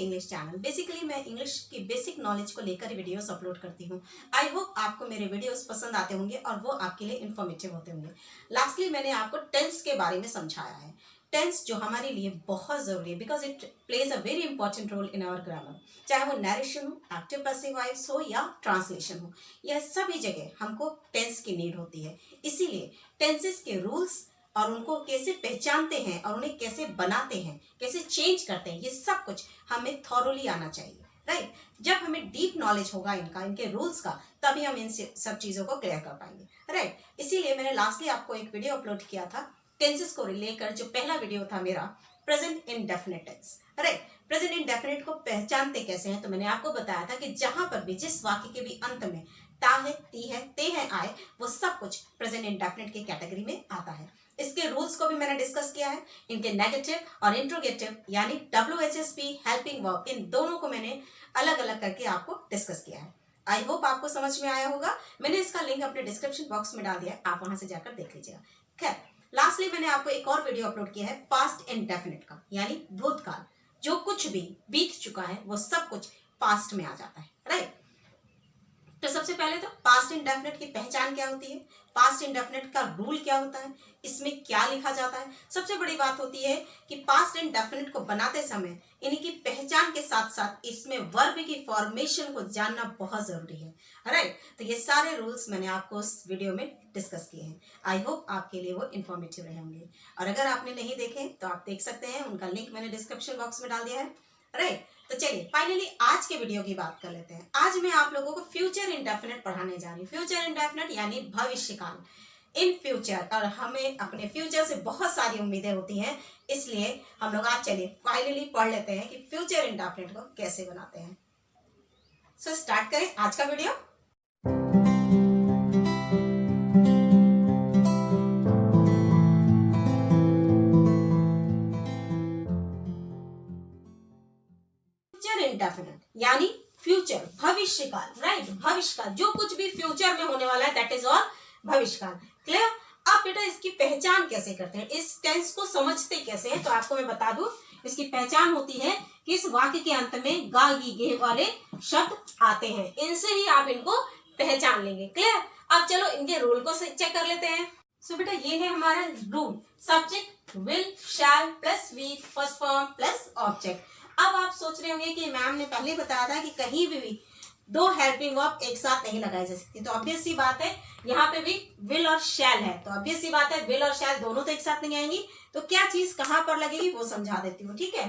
English channel. Basically मैं English की basic knowledge को लेकर वीडियोस अपलोड करती हूँ। आई होप आपको मेरे वीडियोस पसंद आते होंगे और वो आपके लिए इन्फॉर्मेटिव होते होंगे। लास्टली मैंने आपको टेंस के बारे में समझाया है। टेंस जो हमारे लिए बहुत ज़रूरी है because it plays a very important role in our grammar. चाहे वो नरेशन हो, एक्टिव पैसिव वॉइस हो या ट्रांसलेशन हो, यह सभी जगह हमको टेंस की नीड होती है। इसीलिए टेंसेस के रूल्स और उनको कैसे पहचानते हैं और उन्हें कैसे बनाते हैं, कैसे चेंज करते हैं, ये सब कुछ हमें थॉरोली आना चाहिए। राइट जब हमें डीप नॉलेज होगा इनके रूल्स का, तभी हम इन सब चीज़ों को क्लियर कर पाएंगे। राइट इसीलिए मैंने लास्टली आपको एक वीडियो अपलोड किया था टेंसेस को लेकर। जो पहला वीडियो था मेरा present indefinite tense. Right present indefinite को पहचानते कैसे हैं, तो मैंने आपको बताया था कि जहां पर भी जिस वाक्य के भी अंत में ता है, ती है, ते है आए, वो सब कुछ प्रेजेंट इंडेफिनिट की कैटेगरी में आता है। इसके रूल्स को भी मैंने डिस्कस किया है। इनके नेगेटिव और इंट्रोगेटिव यानी WHSP, हेल्पिंग वर्ब, इन दोनों को मैंने अलग अलग करके आपको डिस्कस किया है। आई होप आपको समझ में आया होगा। मैंने इसका लिंक अपने डिस्क्रिप्शन बॉक्स में डाल दिया है, आप वहां से जाकर देख लीजिएगा। खैर लास्टली मैंने आपको एक और वीडियो अपलोड किया है पास्ट इंडेफिनिट का, यानी भूतकाल। जो कुछ भी बीत चुका है वो सब कुछ पास्ट में आ जाता है। राइट तो सबसे पहले तो पास्ट इंडेफिनिट की पहचान क्या होती है, पास्ट इंडेफिनिट का रूल क्या होता है, इसमें क्या लिखा जाता है। सबसे बड़ी बात होती है कि पास्ट इंडेफिनिट को बनाते समय इनकी पहचान के साथ साथ इसमें वर्ब की फॉर्मेशन को जानना बहुत जरूरी है। राइट तो ये सारे रूल्स मैंने आपको उस वीडियो में डिस्कस किए हैं। आई होप आपके लिए वो इन्फॉर्मेटिव रहे होंगे, और अगर आपने नहीं देखे तो आप देख सकते हैं, उनका लिंक मैंने डिस्क्रिप्शन बॉक्स में डाल दिया है। राइट तो चलिए फाइनली आज के वीडियो की बात कर लेते हैं। आज मैं आप लोगों को फ्यूचर इंडेफिनिट पढ़ाने जा रही हूँ। फ्यूचर इंडेफिनिट यानी भविष्यकाल, इन फ्यूचर, और हमें अपने फ्यूचर से बहुत सारी उम्मीदें होती हैं। इसलिए हम लोग आज चलिए फाइनली पढ़ लेते हैं कि फ्यूचर इंडेफिनिट को कैसे बनाते हैं। सो स्टार्ट करें आज का वीडियो। इंडेफिनिट यानी फ्यूचर, भविष्यकाल। राइट भविष्यकाल, जो कुछ भी फ्यूचर में होने वाला है दैट इज ऑल भविष्यकाल। क्लियर। अब बेटा इसकी पहचान कैसे करते हैं, इस टेंस को समझते कैसे हैं, तो आपको मैं बता दूं इसकी पहचान होती है कि इस वाक्य के अंत में गा गी गे वाले शब्द आते हैं, इनसे ही आप इनको पहचान लेंगे। क्लियर। अब चलो इनके रूल को चेक कर लेते हैं। सो बेटा ये है हमारा rule, subject will shall plus V first form plus object. अब आप सोच रहे होंगे कि मैम ने पहले बताया था कि कहीं भी दो हेल्पिंग वर्ब एक साथ नहीं लगाई जा सकती, तो ऑब्वियस सी बात है यहाँ पे भी विल और शैल है, तो ऑब्वियस सी बात है विल और शैल दोनों तो एक साथ नहीं आएंगी। तो क्या चीज कहाँ पर लगेगी वो समझा देती हूँ। ठीक है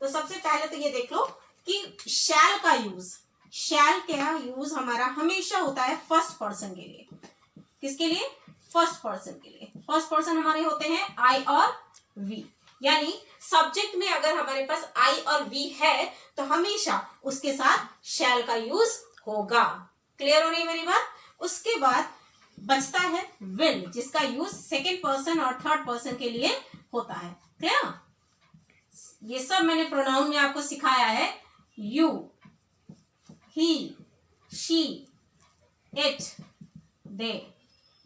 तो सबसे पहले तो ये देख लो कि शैल का यूज, शैल का यूज हमारा हमेशा होता है फर्स्ट पर्सन के लिए। किसके लिए? फर्स्ट पर्सन के लिए। फर्स्ट पर्सन हमारे होते हैं आई और वी, यानी सब्जेक्ट में अगर हमारे पास आई और वी है तो हमेशा उसके साथ शैल का यूज होगा। क्लियर हो रही है मेरी बात। उसके बाद बचता है विल, जिसका यूज सेकेंड पर्सन और थर्ड पर्सन के लिए होता है। क्लियर। ये सब मैंने प्रोनाउन में आपको सिखाया है, यू, ही, शी, इट, दे,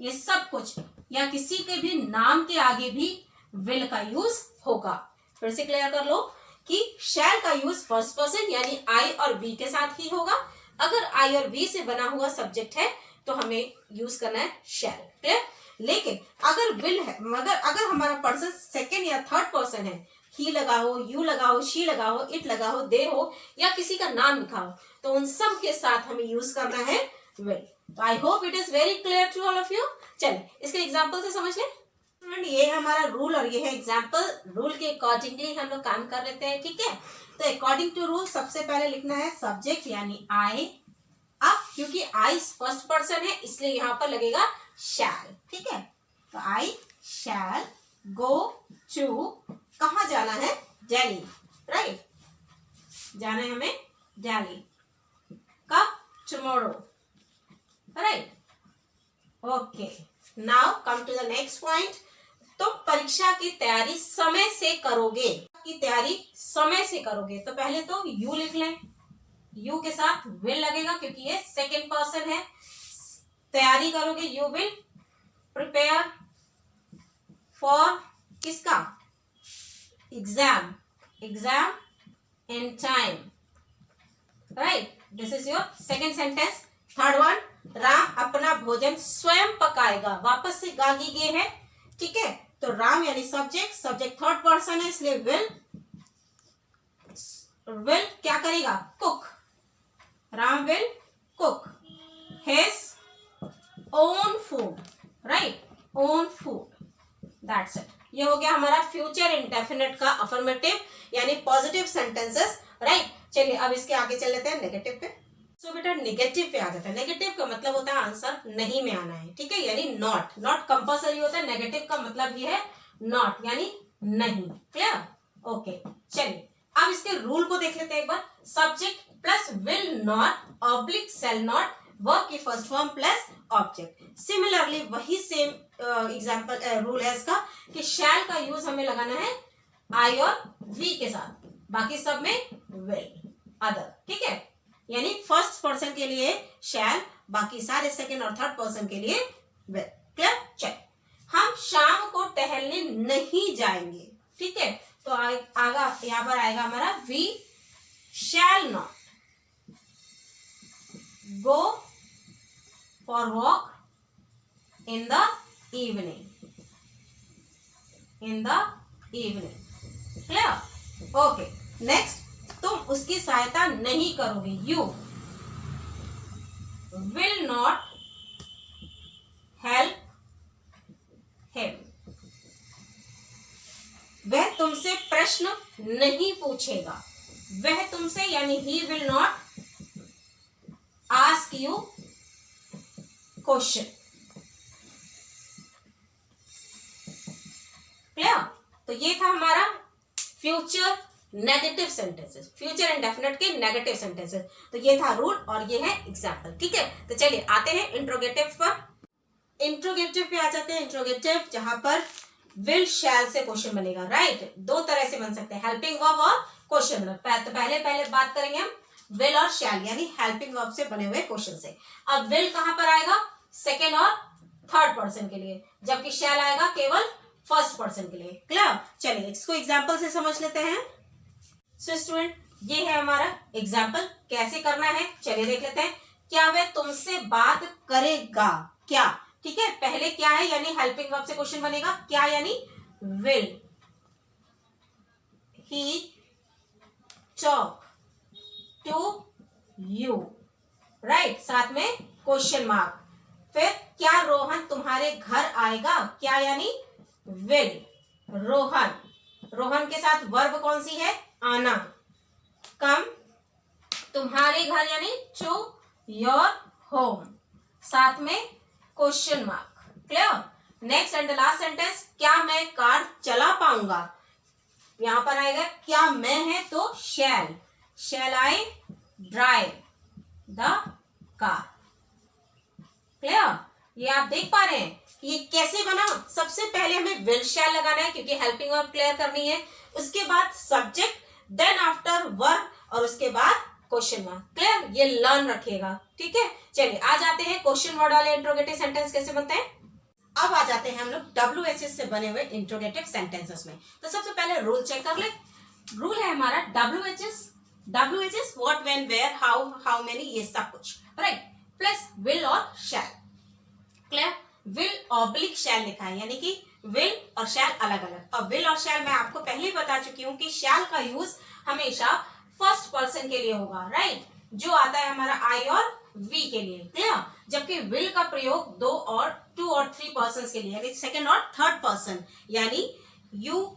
ये सब कुछ, या किसी के भी नाम के आगे भी विल का यूज होगा। फिर से क्लियर कर लो कि शैल का यूज फर्स्ट पर्सन यानी आई और वी के साथ ही होगा। अगर आई और वी से बना हुआ सब्जेक्ट है तो हमें यूज करना है शैल। क्लियर। लेकिन अगर विल है, अगर हमारा पर्सन सेकेंड या थर्ड पर्सन है, ही लगा हो, यू लगा हो, शी लगा हो, इट लगा हो, दे हो, या किसी का नाम लिखा हो, तो उन सब के साथ हमें यूज करना है विल। तो I hope it is very clear to all of you. चलिए इसके एग्जाम्पल से समझ लें। ये है हमारा रूल और ये है एग्जाम्पल। रूल के अकॉर्डिंगली हम लोग काम कर लेते हैं। ठीक है तो अकॉर्डिंग टू रूल सबसे पहले लिखना है सब्जेक्ट यानी आई। अब क्योंकि आई फर्स्ट पर्सन है इसलिए यहाँ पर लगेगा शैल। ठीक है तो आई शैल गो टू, कहाँ जाना है? दिल्ली। राइट जाना है हमें दिल्ली। कब? Tomorrow. Right okay now come to the next point. तुम परीक्षा की तैयारी समय से करोगे, की तैयारी समय से करोगे, तो पहले तो यू लिख लें, यू के साथ विल लगेगा क्योंकि ये सेकेंड पर्सन है। तैयारी करोगे, यू विल प्रिपेयर फॉर किसका? Exam, exam in time, right? This is your second sentence. Third one, Ram अपना भोजन स्वयं पकाएगा, वापस से गागी गे है, ठीक है? तो राम यानी सब्जेक्ट, सब्जेक्ट थर्ड पर्सन है, इसलिए will क्या करेगा? Cook. Ram will cook his own food, right? own food. That's it. ये हो गया हमारा फ्यूचर इंडेफिनिट का अफर्मेटिव यानी पॉजिटिव सेंटेंसेस, राइट? चलिए अब इसके आगे चल लेते हैं नेगेटिव पे. सो बेटा नेगेटिव पे आ जाता है. नेगेटिव का मतलब होता है आंसर नहीं में आना है, ठीक है? यानी नॉट. नॉट कंपल्सरी होता है. नेगेटिव का मतलब ये है नॉट यानी नहीं. क्लियर? ओके. चलिए अब इसके रूल को देख लेते हैं एक बार. Subject plus will not oblique shall not, verb की first form plus object. Similarly वही सेम एग्जांपल रूल है इसका कि शैल का यूज हमें लगाना है आई और वी के साथ, बाकी सब में विल अदर, ठीक है? यानी फर्स्ट पर्सन के लिए शैल, बाकी सारे सेकंड और थर्ड पर्सन के लिए विल. क्लियर? चल हम शाम को टहलने नहीं जाएंगे, ठीक है? तो आगा यहाँ पर आएगा हमारा we shall not go for walk in the evening. In the evening. Clear? Okay. Next, तुम उसकी सहायता नहीं करोगे. You will not help him. वह तुमसे प्रश्न नहीं पूछेगा. वह तुमसे यानी he will not ask you question. Clear? तो ये था हमारा future negative sentences, future indefinite के नेगेटिव सेंटेंसेस. तो ये था रूल और ये है एग्जाम्पल, ठीक है? तो चलिए आते हैं इंट्रोगेटिव पर. इंट्रोगेटिव पे आ जाते हैं. इंट्रोगेटिव जहां पर विल शैल से क्वेश्चन बनेगा, राइट? दो तरह से बन सकते हैं, हेल्पिंग वर्ब और क्वेश्चन वर्ब. तो पहले बात करेंगे हम विल और शैल यानी हेल्पिंग वर्ब से बने हुए क्वेश्चन से. अब विल कहां पर आएगा? सेकेंड और थर्ड पर्सन के लिए, जबकि शैल आएगा केवल फर्स्ट पर्सन के लिए. क्लियर? चलिए इसको एग्जांपल से समझ लेते हैं. सो स्टूडेंट ये है हमारा एग्जांपल. कैसे करना है चलिए देख लेते हैं. क्या वह तुमसे बात करेगा? क्या, ठीक है? पहले क्या है यानी हेल्पिंग वर्ब से क्वेश्चन बनेगा. क्या यानी will he talk to you, right? साथ में क्वेश्चन मार्क. फिर क्या रोहन तुम्हारे घर आएगा? क्या यानी विल रोहन. रोहन के साथ वर्ब कौन सी है? आना. कम तुम्हारे घर यानी टू योर होम, साथ में question mark. Clear? Next and the last sentence, क्या मैं कार चला पाऊंगा? यहां पर आएगा क्या मैं है तो shall. Shall I drive the car. Clear? ये आप देख पा रहे हैं कि ये कैसे बना. सबसे पहले हमें विल शैल लगाना है क्योंकि हेल्पिंग वर्ब क्लियर करनी है. उसके बाद सब्जेक्ट, देन आफ्टर वर्ब और उसके बाद क्वेश्चन मार्क. क्लियर? ये लर्न रखिएगा, ठीक है? चलिए आ जाते हैं क्वेश्चन वर्ड वाले इंट्रोगेटिव सेंटेंस कैसे बनते हैं. अब आ जाते हैं हम लोग WHS से बने हुए इंट्रोगेटिव सेंटेंसेस में. तो सबसे पहले रूल चेक कर ले. रूल है हमारा WHS what, when, where, how many, ये सब कुछ, राइट? प्लस विल और shall. Clear? Will oblique shall लिखा है यानी कि विल और शैल अलग अलग. अब विल और शैल मैं आपको पहले ही बता चुकी हूं कि शैल का यूज हमेशा फर्स्ट पर्सन के लिए होगा, राइट? जो आता है हमारा आई और वी के लिए. क्लियर? जबकि विल का प्रयोग दो और टू और थ्री पर्सन के लिए यानी सेकेंड और थर्ड पर्सन यानी you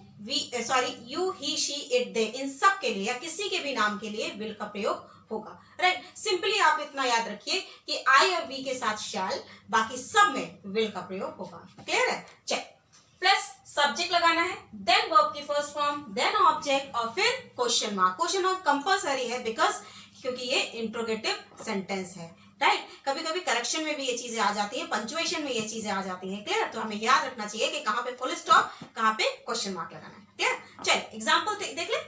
he she it they, इन सब के लिए या किसी के भी नाम के लिए विल का प्रयोग होगा, राइट? सिंपली आप इतना याद रखिए कि आई और वी के साथ शैल, बाकी सब में विल का प्रयोग होगा. क्लियर है? चेक. प्लस सब्जेक्ट लगाना है, देन वर्ब की फर्स्ट फॉर्म, देन ऑब्जेक्ट और फिर question mark. Question mark compulsory है बिकॉज क्योंकि ये इंट्रोगेटिव सेंटेंस है, राइट? कभी कभी करेक्शन में भी ये चीजें आ जाती है, पंक्चुएशन में ये चीजें आ जाती हैं. क्लियर? तो हमें याद रखना चाहिए कि कहाँ पे फुल स्टॉप, कहाँ पे क्वेश्चन मार्क लगाना है. क्लियर? चलिए एग्जाम्पल देख ले.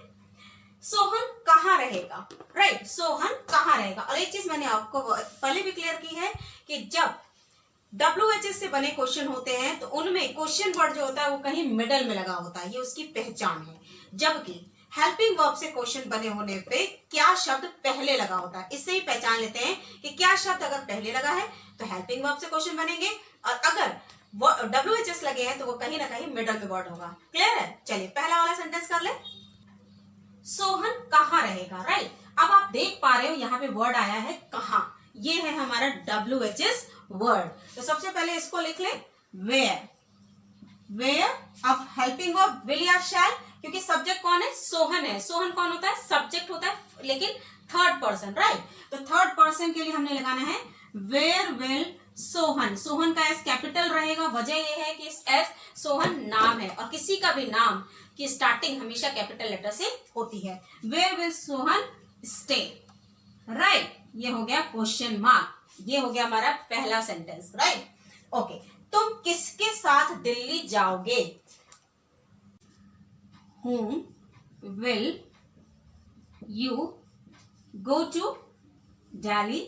सोहन कहाँ रहेगा, राइट? सोहन कहाँ रहेगा. और एक चीज मैंने आपको पहले भी क्लियर की है कि जब WHS से बने क्वेश्चन होते हैं तो उनमें क्वेश्चन वर्ड जो होता है वो कहीं मिडल में लगा होता है, ये उसकी पहचान है. जबकि हेल्पिंग वर्ब से क्वेश्चन बने होने पे क्या शब्द पहले लगा होता है, इससे ही पहचान लेते हैं कि क्या शब्द अगर पहले लगा है तो हेल्पिंग वर्ब से क्वेश्चन बनेंगे, और अगर WHS लगे हैं तो वो कहीं ना कहीं मिडल में वर्ड होगा। क्लियर है? चलिए पहला वाला सेंटेंस कर ले। सोहन कहाँ रहेगा, राइट। अब आप देख पा रहे हो यहाँ पे वर्ड आया है कहाँ, ये है हमारा WHS वर्ड। तो सबसे पहले इसको लिख ले वेयर। वेयर, अब हेल्पिंग वर्ब विल या शैल, क्योंकि सब्जेक्ट कौन है, सोहन है। सोहन कौन होता है, सब्जेक्ट होता है, लेकिन थर्ड पर्सन, राइट। तो थर्ड पर्सन के लिए हमने लगाना है वेयर विल सोहन। सोहन का एस कैपिटल रहेगा, वजह यह है कि एस सोहन नाम है और किसी का भी नाम की स्टार्टिंग हमेशा कैपिटल लेटर से होती है। Where will Sohan stay, right. ये हो गया क्वेश्चन मार्क, ये हो गया हमारा पहला सेंटेंस, राइट। ओके, तुम किसके साथ दिल्ली जाओगे, whom will you go to Delhi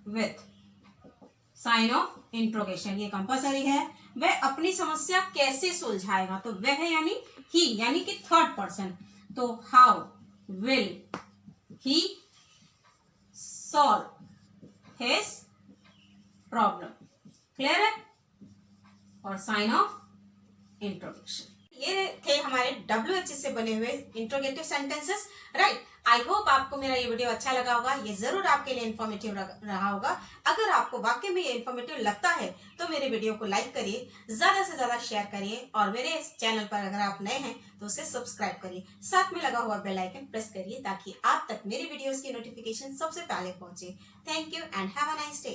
with, sign of interrogation, ये कंपल्सरी है। वह अपनी समस्या कैसे सुलझाएगा, तो वह यानी ही, यानी कि थर्ड पर्सन, तो how will he solve his problem. Clear है? और साइन ऑफ इंट्रोगेशन। ये थे हमारे WHS से बने हुए interrogative sentences, right. I hope आपको मेरा ये वीडियो अच्छा लगा होगा, ये जरूर आपके लिए इन्फॉर्मेटिव रहा होगा। अगर आपको वाकई में ये इन्फॉर्मेटिव लगता है तो मेरे वीडियो को लाइक करिए, ज्यादा से ज्यादा शेयर करिए, और मेरे इस चैनल पर अगर आप नए हैं तो उसे सब्सक्राइब करिए, साथ में लगा हुआ बेल आइकन प्रेस करिए ताकि आप तक मेरी वीडियोस की नोटिफिकेशन सबसे पहले पहुंचे। Thank you and have a nice day.